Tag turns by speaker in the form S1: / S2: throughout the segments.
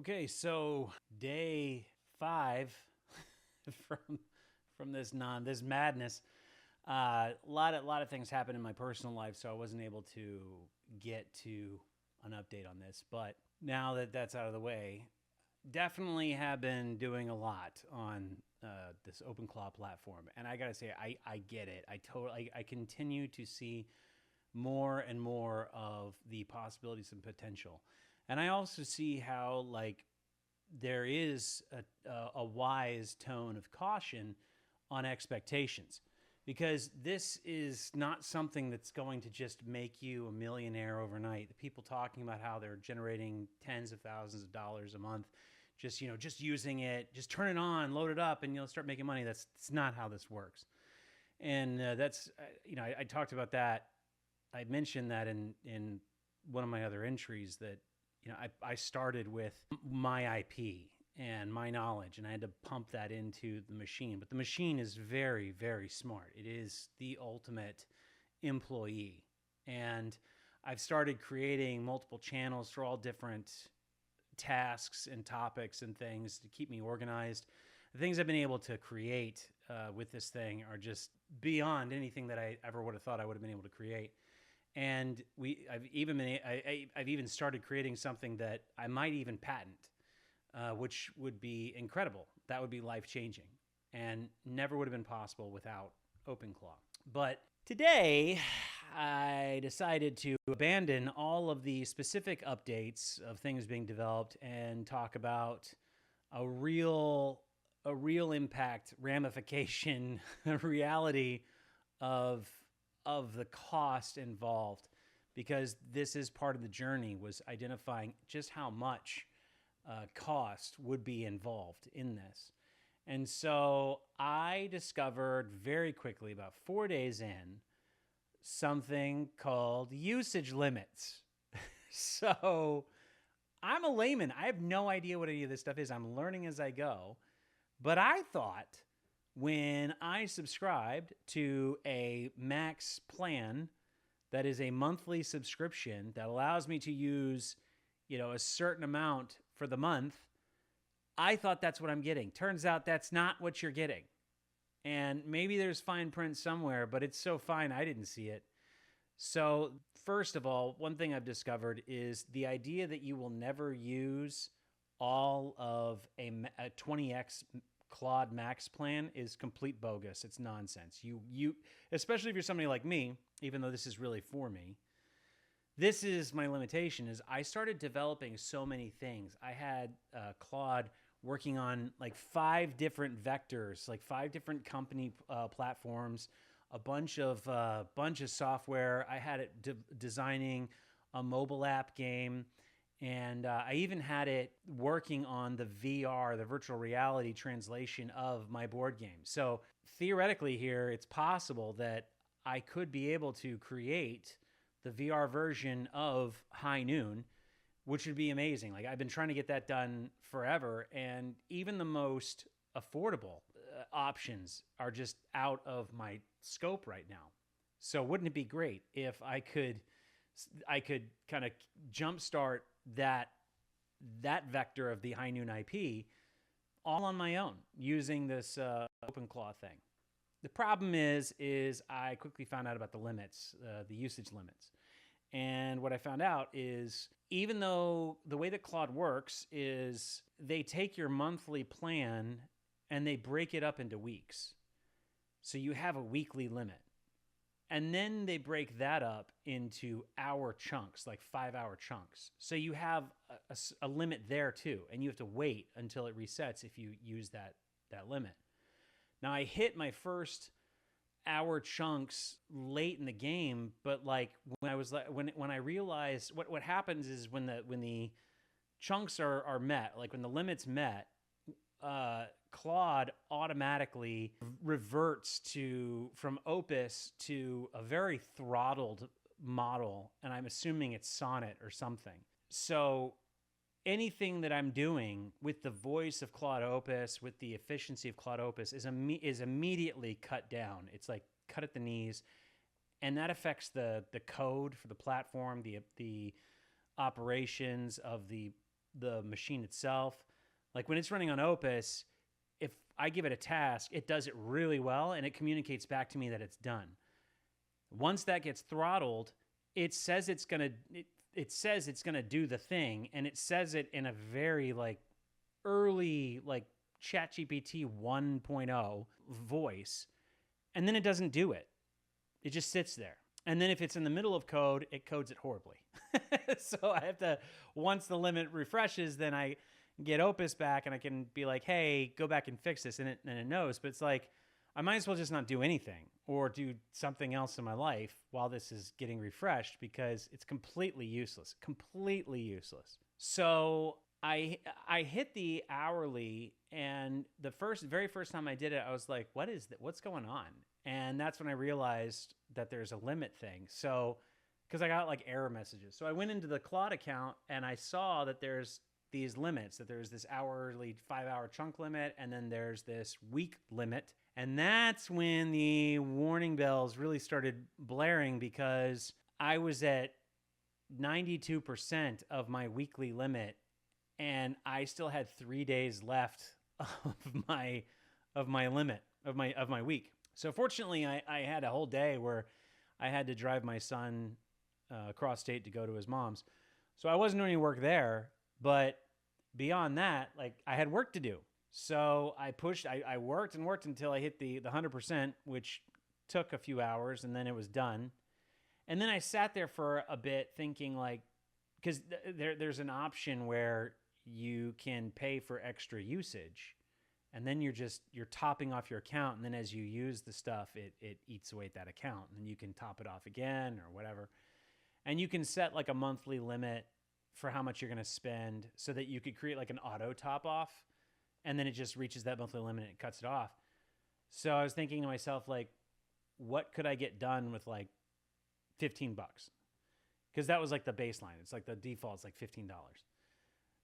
S1: Okay, so day 5 from this madness. A lot of things happened in my personal life, so I wasn't able to get to an update on this. But now that that's out of the way, definitely have been doing a lot on this OpenClaw platform, and I gotta say, I get it. I continue to see more and more of the possibilities and potential. And I also see how there is a wise tone of caution on expectations, because this is not something that's going to just make you a millionaire overnight. The people talking about how they're generating tens of thousands of dollars a month, just using it, just turn it on, load it up, and you'll start making money. That's not how this works. And I talked about that. I mentioned that in one of my other entries that I started with my IP and my knowledge, and I had to pump that into the machine. But the machine is very, very smart. It is the ultimate employee. And I've started creating multiple channels for all different tasks and topics and things to keep me organized. The things I've been able to create with this thing are just beyond anything that I ever would have thought I would have been able to create. And I've even started creating something that I might even patent, which would be incredible. That would be life-changing and never would have been possible without OpenClaw. But today, I decided to abandon all of the specific updates of things being developed and talk about a real impact, ramification, reality of the cost involved, because this is part of the journey, was identifying just how much cost would be involved in this. And so I discovered very quickly, about 4 days in, something called usage limits. So I'm a layman. I have no idea what any of this stuff is. I'm learning as I go. But I thought, when I subscribed to a Max plan that is a monthly subscription that allows me to use, a certain amount for the month, I thought that's what I'm getting. Turns out that's not what you're getting. And maybe there's fine print somewhere, but it's so fine I didn't see it. So first of all, one thing I've discovered is the idea that you will never use all of a 20x Claude Max plan is complete bogus. It's nonsense. You especially if you're somebody like me, even though this is really for me, this is my limitation, is I started developing so many things. I had Claude working on 5 different vectors, 5 different company platforms, a bunch of software. I had it designing a mobile app game. And I even had it working on the VR, the virtual reality translation of my board game. So theoretically here, it's possible that I could be able to create the VR version of High Noon, which would be amazing. I've been trying to get that done forever. And even the most affordable options are just out of my scope right now. So wouldn't it be great if I could kind of jumpstart that vector of the High Noon IP all on my own using this OpenClaw thing? The problem is I quickly found out about the limits, the usage limits. And what I found out is, even though the way that Claude works is they take your monthly plan and they break it up into weeks. So you have a weekly limit. And then they break that up into hour chunks, 5-hour chunks. So you have a limit there too, and you have to wait until it resets if you use that limit. Now, I hit my first hour chunks late in the game, but when I realized what happens is when the chunks are met, when the limit's met, Claude automatically reverts from Opus to a very throttled model, and I'm assuming it's Sonnet or something. So anything that I'm doing with the voice of Claude Opus, with the efficiency of Claude Opus, is immediately cut down. It's cut at the knees, and that affects the code for the platform, the operations of the the machine itself. Like when it's running on Opus, if I give it a task, it does it really well and it communicates back to me that it's done. Once that gets throttled, it says it's gonna do the thing, and it says it in a very like early like ChatGPT 1.0 voice, and then it doesn't do it. It just sits there. And then if it's in the middle of code, it codes it horribly. So I have to, once the limit refreshes, then I get Opus back and I can be like, hey, go back and fix this. And it knows. But it's like, I might as well just not do anything or do something else in my life while this is getting refreshed, because it's completely useless. So I hit the hourly, and the very first time I did it, I was like, what is that? What's going on? And that's when I realized that there's a limit thing. So, because I got like error messages. So I went into the Claude account and I saw that there's these limits, that there's this hourly 5-hour chunk limit, and then there's this week limit. And that's when the warning bells really started blaring, because I was at 92% of my weekly limit, and I still had 3 days left of my limit of my week. So fortunately, I had a whole day where I had to drive my son across state to go to his mom's. So I wasn't doing any work there, but beyond that, like I had work to do. So I worked and worked until I hit the 100%, which took a few hours, and then it was done. And then I sat there for a bit thinking, like, because there's an option where you can pay for extra usage, and then you're topping off your account, and then as you use the stuff, it eats away at that account, and then you can top it off again or whatever. And you can set like a monthly limit for how much you're going to spend, so that you could create like an auto top off, and then it just reaches that monthly limit and it cuts it off. So I was thinking to myself, like, what could I get done with like $15? Because that was like the baseline. It's like the default is like $15.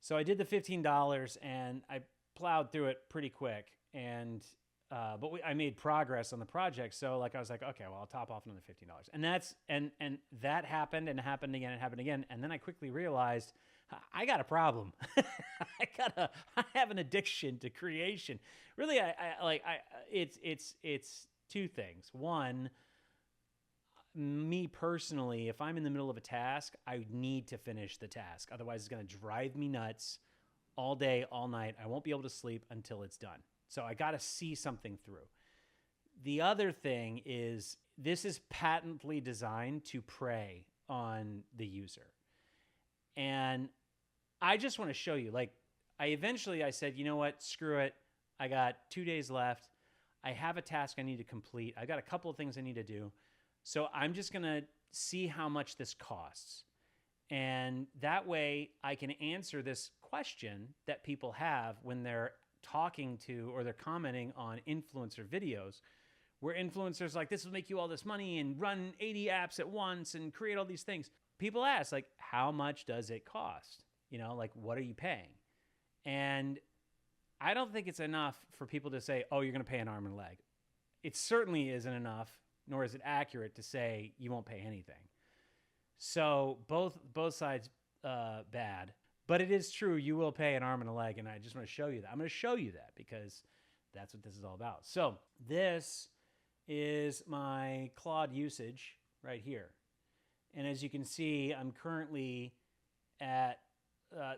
S1: So I did the $15 and I plowed through it pretty quick, and I made progress on the project. So like I was like, okay, well, I'll top off another $15, and that happened and happened again and happened again, and then I quickly realized I got a problem. I have an addiction to creation. Really, it's two things. One, me personally, if I'm in the middle of a task, I need to finish the task. Otherwise, it's going to drive me nuts all day, all night. I won't be able to sleep until it's done. So I got to see something through. The other thing is, this is patently designed to prey on the user. And I just want to show you, like, I said, you know what, screw it. I got 2 days left. I have a task I need to complete. I got a couple of things I need to do. So I'm just going to see how much this costs. And that way I can answer this question that people have when they're talking to or they're commenting on influencer videos, where influencers like, this will make you all this money and run 80 apps at once and create all these things. People ask, like, how much does it cost? You know, like, what are you paying? And I don't think it's enough for people to say, oh, you're going to pay an arm and a leg. It certainly isn't enough, nor is it accurate to say you won't pay anything. So both sides bad. But it is true, you will pay an arm and a leg, and I just want to show you that. I'm going to show you that because that's what this is all about. So this is my Claude usage right here. And as you can see, I'm currently at,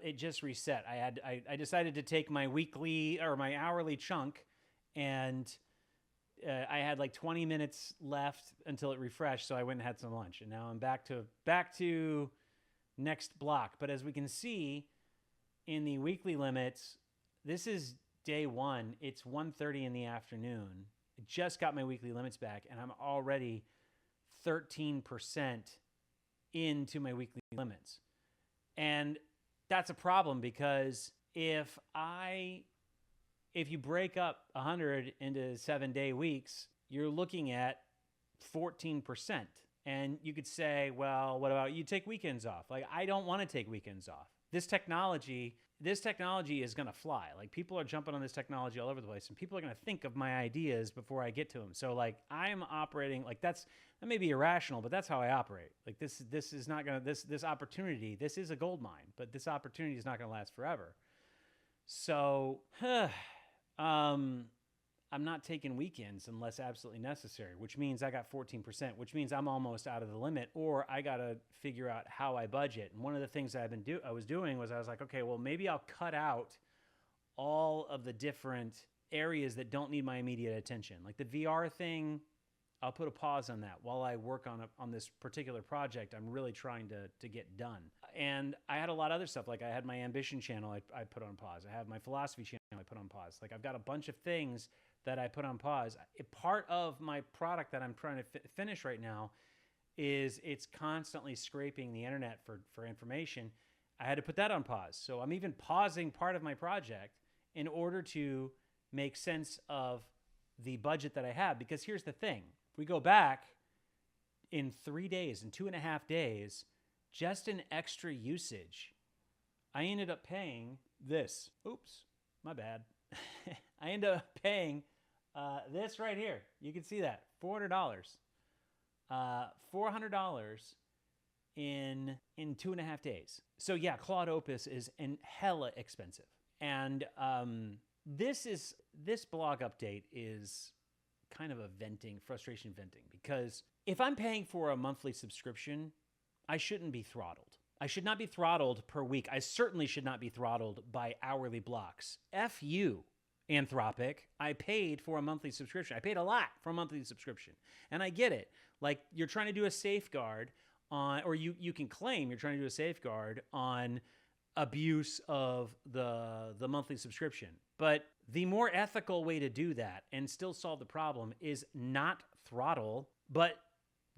S1: it just reset. I decided to take my weekly or my hourly chunk, and I had like 20 minutes left until it refreshed, so I went and had some lunch. And now I'm back to next block. But as we can see in the weekly limits, this is day one. It's 1:30 in the afternoon. I just got my weekly limits back, and I'm already 13% into my weekly limits. And that's a problem, because if you break up 100 into 7-day weeks, you're looking at 14%. And you could say, well, what about you take weekends off? Like, I don't want to take weekends off. This technology this technology is going to fly. Like, people are jumping on this technology all over the place, and people are going to think of my ideas before I get to them. So like, I'm operating like that may be irrational, but that's how I operate. Like, this is not going to, this opportunity, this is a gold mine, but this opportunity is not going to last forever. So, I'm not taking weekends unless absolutely necessary, which means I got 14%, which means I'm almost out of the limit, or I got to figure out how I budget. And one of the things I was doing was I was like, okay, well, maybe I'll cut out all of the different areas that don't need my immediate attention. Like the VR thing, I'll put a pause on that while I work on this particular project I'm really trying to get done. And I had a lot of other stuff. Like, I had my ambition channel I put on pause. I have my philosophy channel I put on pause. Like, I've got a bunch of things that I put on pause. Part of my product that I'm trying to finish right now is it's constantly scraping the internet for information. I had to put that on pause. So I'm even pausing part of my project in order to make sense of the budget that I have. Because here's the thing. If we go back in 3 days, in 2.5 days, just in extra usage, I ended up paying this. Oops, my bad. I ended up paying this right here. You can see that, $400. $400 in 2.5 days. So yeah, Claude Opus is hella expensive. And this blog update is kind of a frustration venting, because if I'm paying for a monthly subscription, I shouldn't be throttled. I should not be throttled per week. I certainly should not be throttled by hourly blocks. F you, Anthropic. I paid for a monthly subscription. I paid a lot for a monthly subscription. And I get it. Like, you're trying to do a safeguard on, or you can claim you're trying to do a safeguard on abuse of the monthly subscription. But the more ethical way to do that and still solve the problem is not throttle, but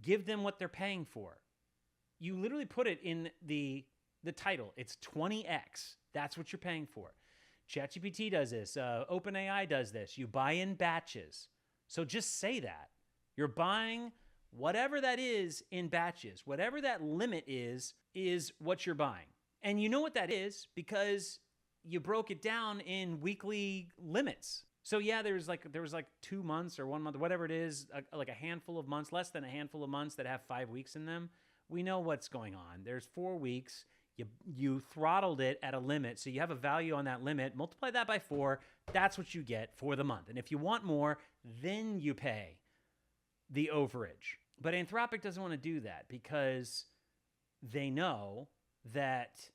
S1: give them what they're paying for. You literally put it in the title. It's 20x. That's what you're paying for. ChatGPT does this. OpenAI does this. You buy in batches. So just say that. You're buying whatever that is in batches. Whatever that limit is what you're buying. And you know what that is because you broke it down in weekly limits. So yeah, there was like 2 months or 1 month, whatever it is, like a handful of months, less than a handful of months that have 5 weeks in them. We know what's going on. There's 4 weeks. You throttled it at a limit, so you have a value on that limit. Multiply that by 4. That's what you get for the month. And if you want more, then you pay the overage. But Anthropic doesn't want to do that because they know that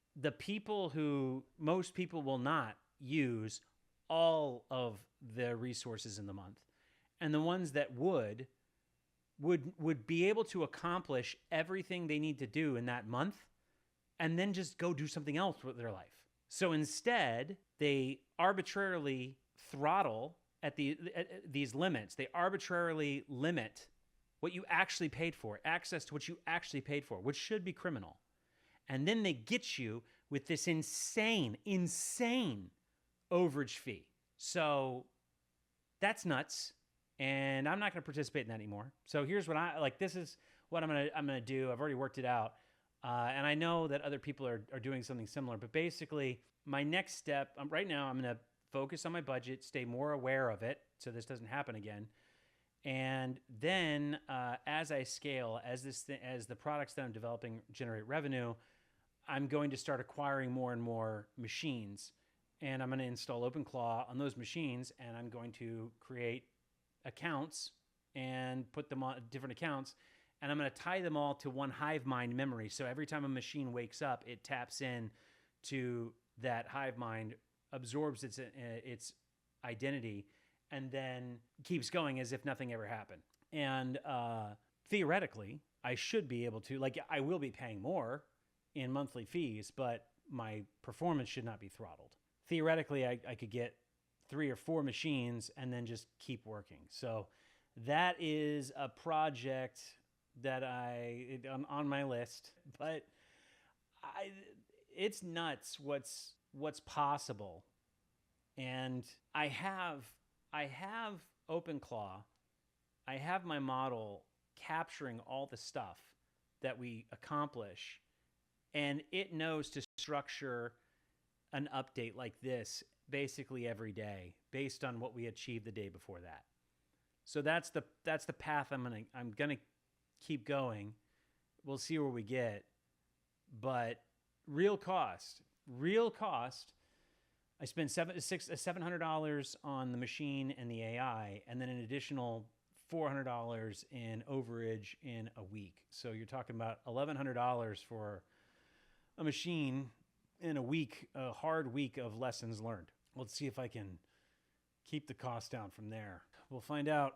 S1: most people will not use all of the resources in the month. And the ones that would be able to accomplish everything they need to do in that month and then just go do something else with their life. So instead, they arbitrarily throttle at these limits. They arbitrarily limit what you actually paid for, access to what you actually paid for, which should be criminal. And then they get you with this insane overage fee. So that's nuts. And I'm not going to participate in that anymore. So here's what this is what I'm going to do. I've already worked it out. And I know that other people are doing something similar, but basically my next step right now, I'm going to focus on my budget, stay more aware of it so this doesn't happen again. And then as I scale, as the products that I'm developing generate revenue, I'm going to start acquiring more and more machines, and I'm going to install OpenClaw on those machines, and I'm going to create accounts and put them on different accounts, and I'm going to tie them all to one hive mind memory. So every time a machine wakes up, it taps in to that hive mind, absorbs its identity, and then keeps going as if nothing ever happened. And theoretically, I should be able to, I will be paying more in monthly fees, but my performance should not be throttled. Theoretically, I could get 3 or 4 machines and then just keep working. So that is a project that on my list, but it's nuts what's possible. And I have OpenClaw. I have my model capturing all the stuff that we accomplish, and it knows to structure an update like this basically every day based on what we achieved the day before that. So that's the path I'm gonna keep going. We'll see where we get, but real cost. I spent $700 on the machine and the AI, and then an additional $400 in overage in a week. So you're talking about $1,100 for a machine in a week, a hard week of lessons learned. Let's see if I can keep the cost down from there. We'll find out.